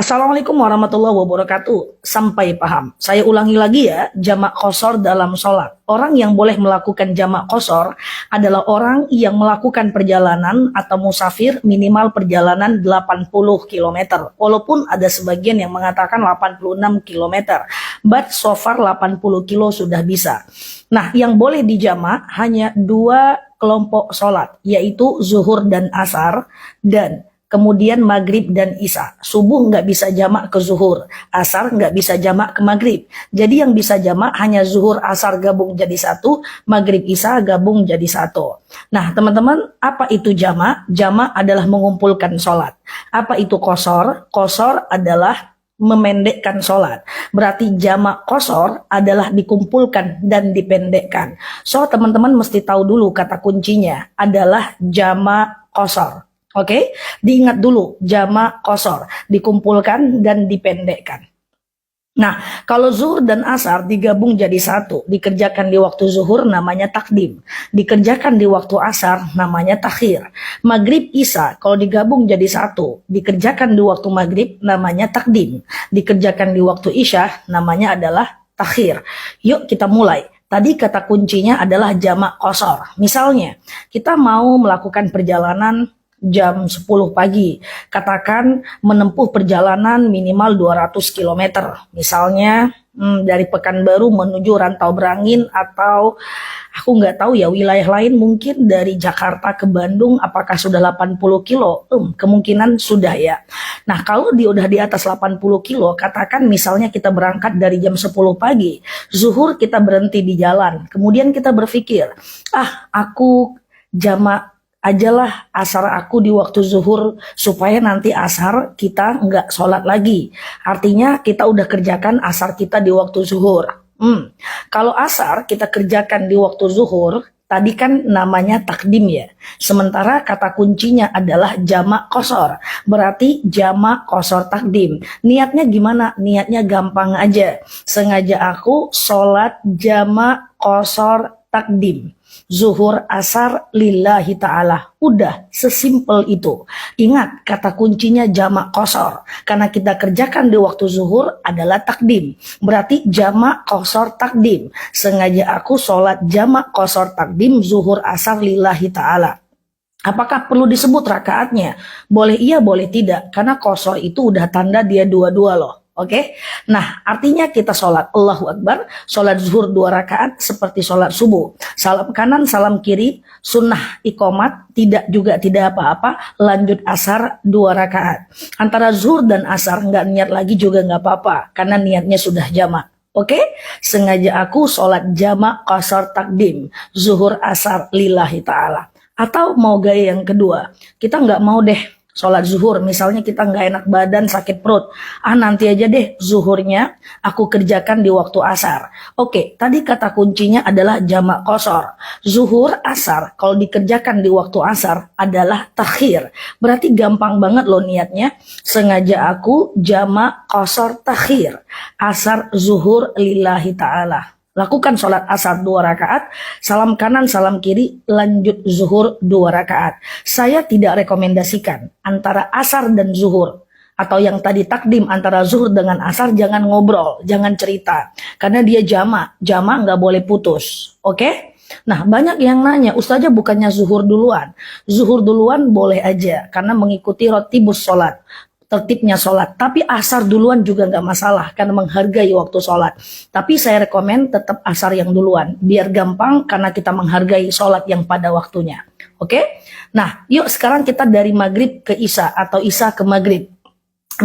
Assalamualaikum warahmatullahi wabarakatuh. Sampai paham. Saya ulangi lagi ya, jamak qashar dalam sholat. Orang yang boleh melakukan jamak qashar adalah orang yang melakukan perjalanan atau musafir minimal perjalanan 80 km. Walaupun ada sebagian yang mengatakan 86 km. But so far 80 kilo sudah bisa. Nah, yang boleh dijamak hanya dua kelompok sholat, yaitu zuhur dan asar, dan kemudian maghrib dan isya. Subuh nggak bisa jamak ke zuhur, asar nggak bisa jamak ke maghrib. Jadi yang bisa jamak hanya zuhur, asar gabung jadi satu, maghrib, isya gabung jadi satu. Nah teman-teman, apa itu jamak? Jamak adalah mengumpulkan sholat. Apa itu qashar? Qashar adalah memendekkan sholat. Berarti jamak qashar adalah dikumpulkan dan dipendekkan. So teman-teman mesti tahu dulu kata kuncinya adalah jamak qashar. Oke, diingat dulu jamak qashar, dikumpulkan dan dipendekkan. Nah, kalau zuhur dan asar digabung jadi satu, dikerjakan di waktu zuhur namanya takdim, dikerjakan di waktu asar namanya takhir. Maghrib isya kalau digabung jadi satu, dikerjakan di waktu maghrib namanya takdim, dikerjakan di waktu isya namanya adalah takhir. Yuk kita mulai. Tadi kata kuncinya adalah jamak qashar. Misalnya, kita mau melakukan perjalanan jam 10 pagi, katakan menempuh perjalanan minimal 200 km, misalnya dari Pekanbaru menuju Rantau Berangin, atau aku nggak tahu ya wilayah lain, mungkin dari Jakarta ke Bandung, apakah sudah 80 kilo? Kemungkinan sudah ya. Nah kalau udah di atas 80 kilo, katakan misalnya kita berangkat dari jam 10 pagi, zuhur kita berhenti di jalan, kemudian kita berpikir, aku jamak ajalah asar aku di waktu zuhur supaya nanti asar kita nggak sholat lagi. Artinya kita udah kerjakan asar kita di waktu zuhur. Kalau asar kita kerjakan di waktu zuhur, tadi kan namanya takdim ya. Sementara kata kuncinya adalah jamak qashar. Berarti jamak qashar takdim. Niatnya gimana? Niatnya gampang aja. Sengaja aku sholat jamak qashar takdim. Zuhur asar lillahi ta'ala. Udah sesimpel itu. Ingat kata kuncinya jamak qashar. Karena kita kerjakan di waktu zuhur adalah takdim. Berarti jamak qashar takdim. Sengaja aku sholat jamak qashar takdim zuhur asar lillahi ta'ala. Apakah perlu disebut rakaatnya? Boleh iya, boleh tidak. Karena qashar itu udah tanda dia dua-dua loh. Oke, nah artinya kita sholat Allahu Akbar, sholat zuhur 2 rakaat seperti sholat subuh. Salam kanan, salam kiri, sunnah iqomat, tidak apa-apa, lanjut asar 2 rakaat. Antara zuhur dan asar nggak niat lagi juga nggak apa-apa, karena niatnya sudah jamak. Oke, sengaja aku sholat jamak qashar takdim, zuhur asar lillahi ta'ala. Atau mau gaya yang kedua, kita nggak mau deh sholat zuhur, misalnya kita nggak enak badan, sakit perut, nanti aja deh zuhurnya aku kerjakan di waktu asar. Oke, tadi kata kuncinya adalah jamak qashar. Zuhur asar kalau dikerjakan di waktu asar adalah takhir. Berarti gampang banget loh niatnya. Sengaja aku jamak qashar takhir, asar zuhur lillahi ta'ala. Lakukan sholat asar 2 rakaat, salam kanan, salam kiri, lanjut zuhur 2 rakaat. Saya tidak rekomendasikan antara asar dan zuhur. Atau yang tadi takdim antara zuhur dengan asar, jangan ngobrol, jangan cerita. Karena dia jamak nggak boleh putus. Oke? Nah banyak yang nanya, Ustazah bukannya zuhur duluan? Zuhur duluan boleh aja, karena mengikuti rotibus sholat, tertibnya sholat. Tapi asar duluan juga nggak masalah karena menghargai waktu sholat. Tapi saya rekomen tetap asar yang duluan biar gampang karena kita menghargai sholat yang pada waktunya. Oke? Nah yuk sekarang kita dari maghrib ke isya atau isya ke maghrib.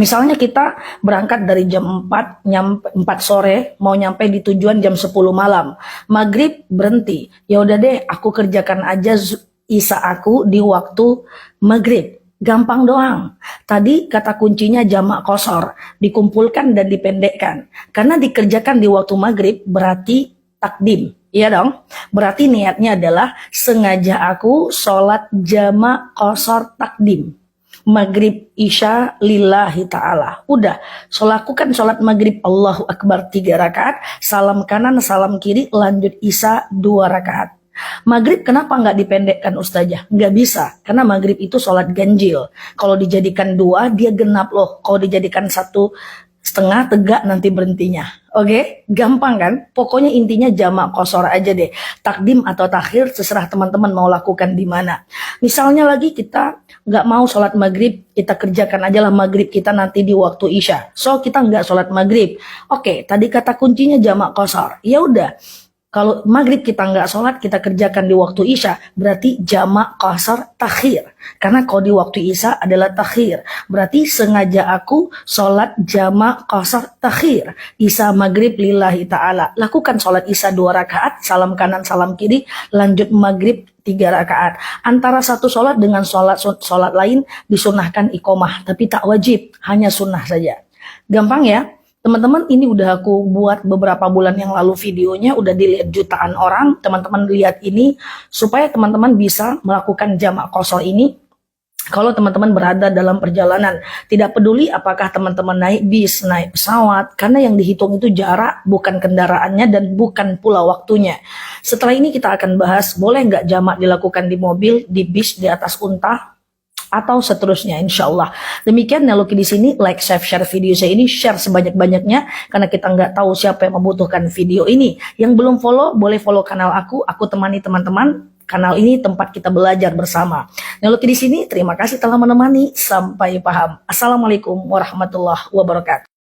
Misalnya kita berangkat dari jam 4, nyampe 4 sore, mau nyampe di tujuan jam 10 malam. Maghrib berhenti. Ya udah deh, aku kerjakan aja isya aku di waktu maghrib. Gampang doang. Tadi kata kuncinya jamak qashar, dikumpulkan dan dipendekkan. Karena dikerjakan di waktu maghrib berarti takdim. Iya dong? Berarti niatnya adalah sengaja aku sholat jamak qashar takdim. Maghrib isya lillahi ta'ala. Udah, lakukan sholat maghrib Allahu Akbar 3 rakaat, salam kanan, salam kiri, lanjut isya 2 rakaat. Maghrib kenapa nggak dipendekkan Ustazah? Nggak bisa, karena maghrib itu sholat ganjil. Kalau dijadikan 2, dia genap loh. Kalau dijadikan 1,5, tegak nanti berhentinya. Oke, gampang kan? Pokoknya intinya jamak qashar aja deh. Takdim atau takhir, terserah teman-teman mau lakukan di mana. Misalnya lagi kita nggak mau sholat maghrib, kita kerjakan aja lah maghrib kita nanti di waktu isya. So, kita nggak sholat maghrib. Oke, tadi kata kuncinya jamak qashar. Ya udah. Kalau maghrib kita nggak sholat, kita kerjakan di waktu isya, berarti jamak qashar takhir. Karena kalau di waktu isya adalah takhir. Berarti sengaja aku sholat jamak qashar takhir. Isya maghrib lillahi ta'ala. Lakukan sholat isya 2 rakaat, salam kanan, salam kiri, lanjut maghrib 3 rakaat. Antara satu sholat dengan sholat lain disunahkan iqomah, tapi tak wajib, hanya sunnah saja. Gampang ya? Teman-teman, ini udah aku buat beberapa bulan yang lalu videonya, udah dilihat jutaan orang. Teman-teman lihat ini supaya teman-teman bisa melakukan jamak qashar ini kalau teman-teman berada dalam perjalanan. Tidak peduli apakah teman-teman naik bis, naik pesawat, karena yang dihitung itu jarak, bukan kendaraannya dan bukan pula waktunya. Setelah ini kita akan bahas boleh nggak jamak dilakukan di mobil, di bis, di atas unta, atau seterusnya, insya Allah. Demikian Neloki di sini, like, share video saya ini, share sebanyak-banyaknya, karena kita nggak tahu siapa yang membutuhkan video ini. Yang belum follow, boleh follow kanal aku temani teman-teman. Kanal ini tempat kita belajar bersama. Neloki di sini, terima kasih telah menemani, sampai paham. Assalamualaikum warahmatullahi wabarakatuh.